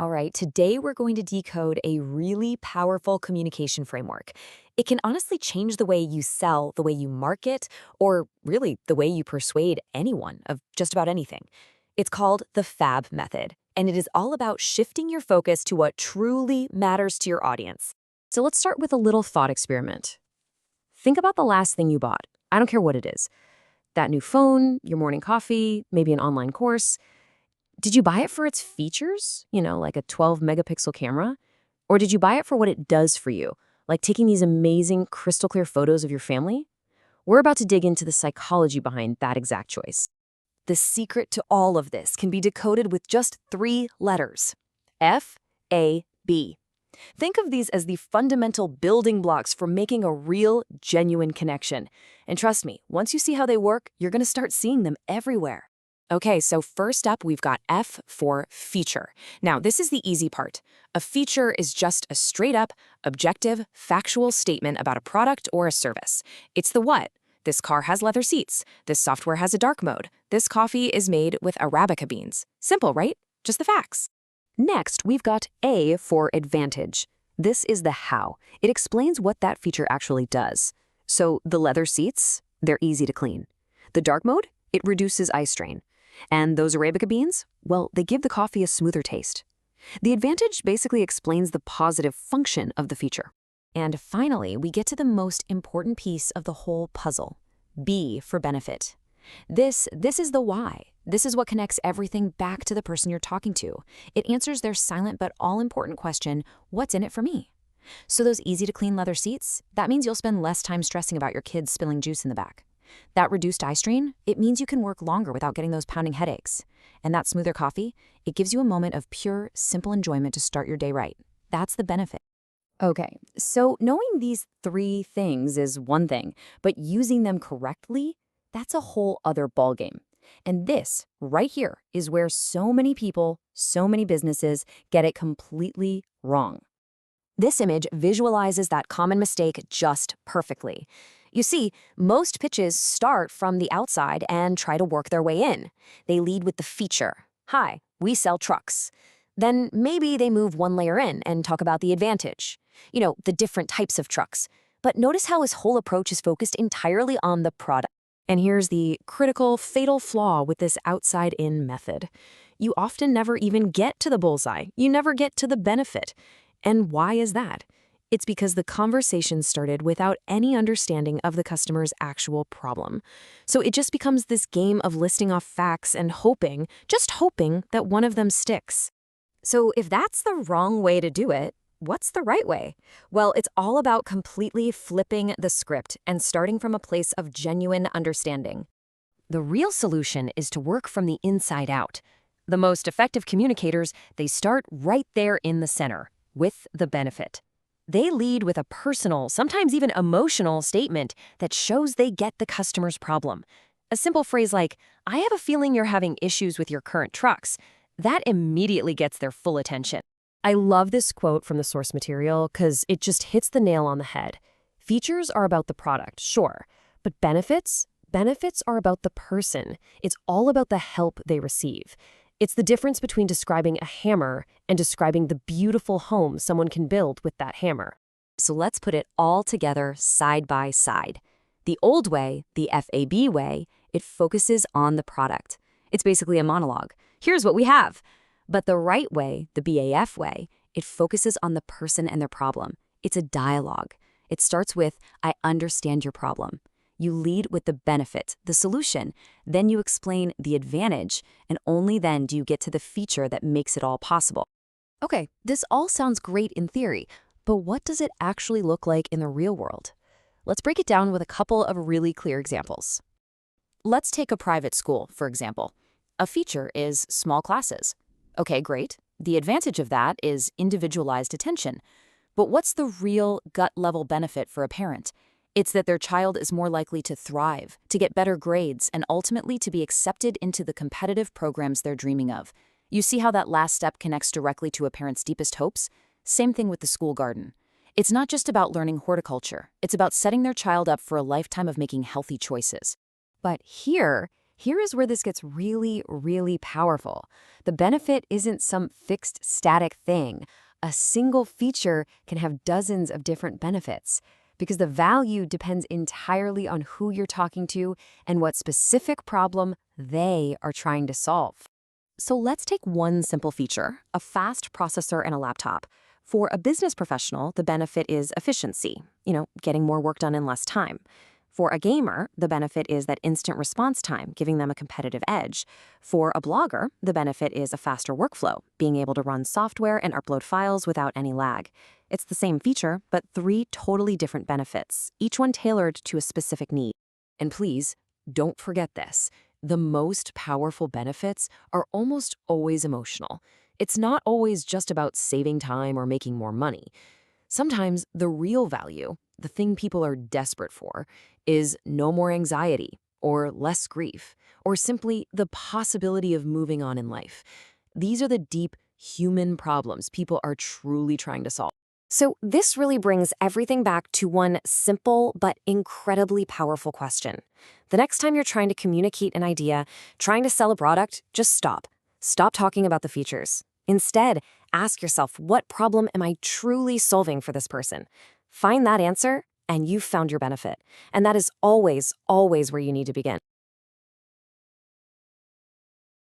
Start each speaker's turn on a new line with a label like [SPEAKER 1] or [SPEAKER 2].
[SPEAKER 1] All right, today we're going to decode a really powerful communication framework. It can honestly change the way you sell, the way you market, or really the way you persuade anyone of just about anything. It's called the FAB method, and it is all about shifting your focus to what truly matters to your audience.
[SPEAKER 2] So let's start with a little thought experiment. Think about the last thing you bought. I don't care what it is. That new phone, your morning coffee, maybe an online course. Did you buy it for its features? Like a 12-megapixel camera? Or did you buy it for what it does for you? Like taking these amazing crystal clear photos of your family? We're about to dig into the psychology behind that exact choice.
[SPEAKER 1] The secret to all of this can be decoded with just 3 letters. FAB. Think of these as the fundamental building blocks for making a real, genuine connection. And trust me, once you see how they work, you're going to start seeing them everywhere. Okay, so first up, we've got F for feature. Now, this is the easy part. A feature is just a straight-up, objective, factual statement about a product or a service. It's the what. This car has leather seats. This software has a dark mode. This coffee is made with Arabica beans. Simple, right? Just the facts. Next, we've got A for advantage. This is the how. It explains what that feature actually does. So the leather seats, they're easy to clean. The dark mode, it reduces eye strain. And those Arabica beans, well, they give the coffee a smoother taste. The advantage basically explains the positive function of the feature. And finally, we get to the most important piece of the whole puzzle. B for benefit. This is the why. This is what connects everything back to the person you're talking to. It answers their silent but all-important question, what's in it for me? So those easy-to-clean leather seats, that means you'll spend less time stressing about your kids spilling juice in the back. That reduced eye strain, it means you can work longer without getting those pounding headaches. And that smoother coffee, it gives you a moment of pure, simple enjoyment to start your day right. That's the benefit. Okay, so knowing these 3 things is one thing, but using them correctly, that's a whole other ballgame. And this, right here, is where so many people, so many businesses get it completely wrong. This image visualizes that common mistake just perfectly. You see, most pitches start from the outside and try to work their way in. They lead with the feature. Hi, we sell trucks. Then maybe they move one layer in and talk about the advantage. The different types of trucks. But notice how his whole approach is focused entirely on the product. And here's the critical, fatal flaw with this outside-in method. You often never even get to the bullseye. You never get to the benefit. And why is that? It's because the conversation started without any understanding of the customer's actual problem. So it just becomes this game of listing off facts and just hoping that one of them sticks. So if that's the wrong way to do it, what's the right way? Well, it's all about completely flipping the script and starting from a place of genuine understanding. The real solution is to work from the inside out. The most effective communicators, they start right there in the center, with the benefit. They lead with a personal, sometimes even emotional statement that shows they get the customer's problem. A simple phrase like, I have a feeling you're having issues with your current trucks, that immediately gets their full attention. I love this quote from the source material because it just hits the nail on the head. Features are about the product, sure, but benefits are about the person. It's all about the help they receive. It's the difference between describing a hammer and describing the beautiful home someone can build with that hammer. So let's put it all together side by side. The old way, the FAB way, it focuses on the product. It's basically a monologue. Here's what we have. But the right way, the BAF way, it focuses on the person and their problem. It's a dialogue. It starts with, I understand your problem. You lead with the benefit, the solution. Then you explain the advantage, and only then do you get to the feature that makes it all possible. Okay, this all sounds great in theory, but what does it actually look like in the real world? Let's break it down with a couple of really clear examples. Let's take a private school, for example. A feature is small classes. Okay, great. The advantage of that is individualized attention. But what's the real gut-level benefit for a parent? It's that their child is more likely to thrive, to get better grades, and ultimately to be accepted into the competitive programs they're dreaming of. You see how that last step connects directly to a parent's deepest hopes? Same thing with the school garden. It's not just about learning horticulture. It's about setting their child up for a lifetime of making healthy choices. But here
[SPEAKER 2] Here is where this gets really, really powerful. The benefit isn't some fixed static thing. A single feature can have dozens of different benefits because the value depends entirely on who you're talking to and what specific problem they are trying to solve. So let's take one simple feature, a fast processor in a laptop. For a business professional, the benefit is efficiency, getting more work done in less time. For a gamer, the benefit is that instant response time, giving them a competitive edge. For a blogger, the benefit is a faster workflow, being able to run software and upload files without any lag. It's the same feature, but 3 totally different benefits, each one tailored to a specific need. And please, don't forget this. The most powerful benefits are almost always emotional. It's not always just about saving time or making more money. Sometimes the real value, the thing people are desperate for, is no more anxiety or less grief or simply the possibility of moving on in life. These are the deep human problems people are truly trying to solve.
[SPEAKER 1] So this really brings everything back to one simple but incredibly powerful question. The next time you're trying to communicate an idea, trying to sell a product, just stop. Stop talking about the features. Instead, ask yourself, what problem am I truly solving for this person? Find that answer, and you've found your benefit. And that is always, always where you need to begin.